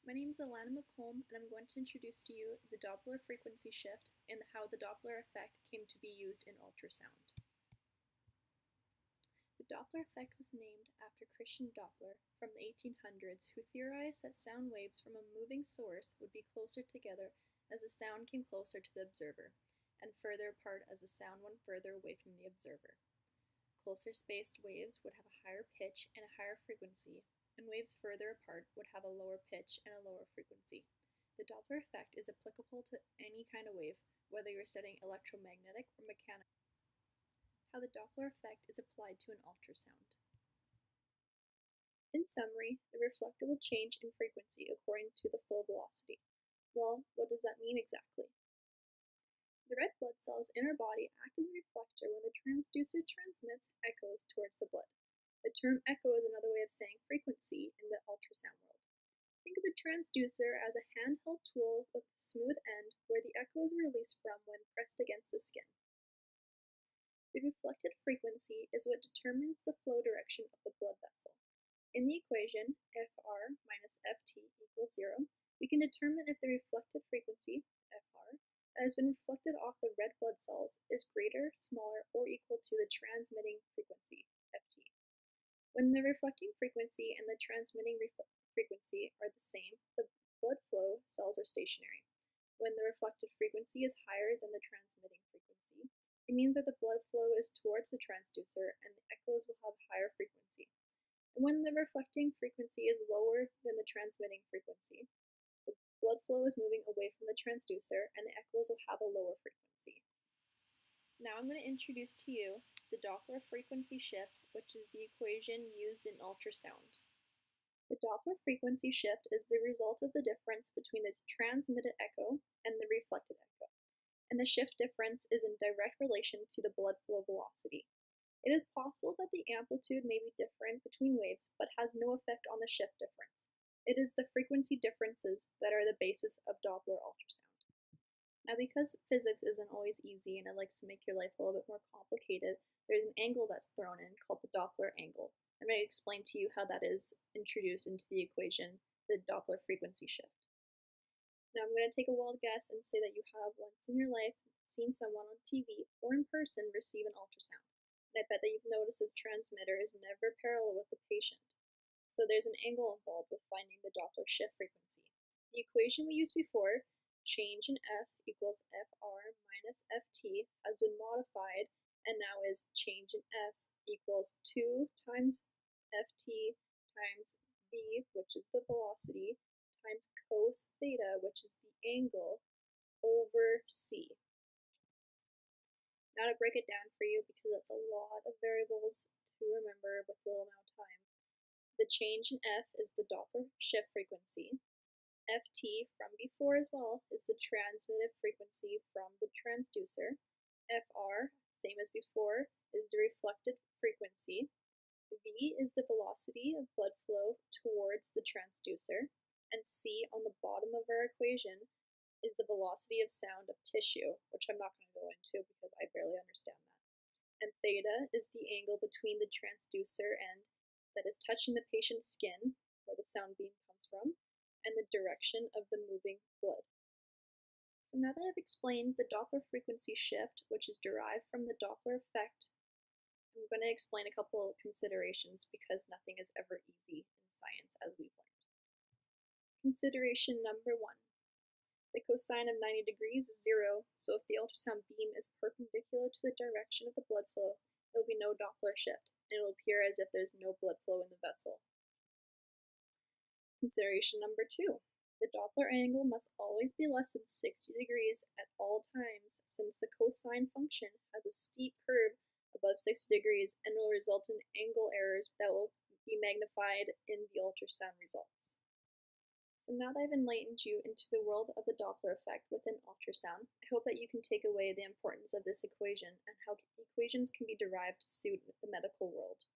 My name is Alana McComb, and I'm going to introduce to you the Doppler frequency shift and how the Doppler effect came to be used in ultrasound. The Doppler effect was named after Christian Doppler from the 1800s, who theorized that sound waves from a moving source would be closer together as the sound came closer to the observer, and further apart as the sound went further away from the observer. Closer spaced waves would have a higher pitch and a higher frequency, and waves further apart would have a lower pitch and a lower frequency. The Doppler effect is applicable to any kind of wave, whether you're studying electromagnetic or mechanical. How the Doppler effect is applied to an ultrasound. In summary, the reflector will change in frequency according to the flow velocity. Well, what does that mean exactly? The red blood cells in our body act as a reflector when the transducer transmits echoes towards the blood. The term echo is another way of saying frequency in the ultrasound world. Think of a transducer as a handheld tool with a smooth end where the echo is released from when pressed against the skin. The reflected frequency is what determines the flow direction of the blood vessel. In the equation, Fr minus Ft equals 0, we can determine if the reflected frequency, Fr, that has been reflected off the red blood cells is greater, smaller, or equal to the transmitting frequency, Ft. When the reflecting frequency and the transmitting frequency are the same, the blood flow cells are stationary. When the reflected frequency is higher than the transmitting frequency, it means that the blood flow is towards the transducer and the echoes will have higher frequency. And when the reflecting frequency is lower than the transmitting frequency, the blood flow is moving away from the transducer and the echoes will have a lower frequency. Now I'm going to introduce to you the Doppler frequency shift, which is the equation used in ultrasound. The Doppler frequency shift is the result of the difference between the transmitted echo and the reflected echo, and the shift difference is in direct relation to the blood flow velocity. It is possible that the amplitude may be different between waves, but has no effect on the shift difference. It is the frequency differences that are the basis of Doppler ultrasound. Now, because physics isn't always easy and it likes to make your life a little bit more complicated, there's an angle that's thrown in called the Doppler angle. I'm going to explain to you how that is introduced into the equation, the Doppler frequency shift. Now, I'm going to take a wild guess and say that you have once in your life seen someone on TV or in person receive an ultrasound. And I bet that you've noticed that the transmitter is never parallel with the patient. So there's an angle involved with finding the Doppler shift frequency. The equation we used before, change in F equals Fr minus Ft, has been modified and now is change in F equals 2 times Ft times v, which is the velocity, times cos theta, which is the angle, over c. Now to break it down for you, because that's a lot of variables to remember with little amount of time. The change in F is the Doppler shift frequency. Ft from before as well is the transmitted frequency from the transducer. Fr, same as before, is the reflected frequency. V is the velocity of blood flow towards the transducer. And C on the bottom of our equation is the velocity of sound of tissue, which I'm not going to go into because I barely understand that. And theta is the angle between the transducer end that is touching the patient's skin, where the sound beam comes from, and the direction of the moving blood. So now that I've explained the Doppler frequency shift, which is derived from the Doppler effect, I'm going to explain a couple of considerations because nothing is ever easy in science, as we've learned. Consideration number 1. The cosine of 90 degrees is 0, so if the ultrasound beam is perpendicular to the direction of the blood flow, there will be no Doppler shift, and it will appear as if there's no blood flow in the vessel. Consideration number 2. The Doppler angle must always be less than 60 degrees at all times, since the cosine function has a steep curve above 60 degrees and will result in angle errors that will be magnified in the ultrasound results. So now that I've enlightened you into the world of the Doppler effect within ultrasound, I hope that you can take away the importance of this equation and how equations can be derived to suit the medical world.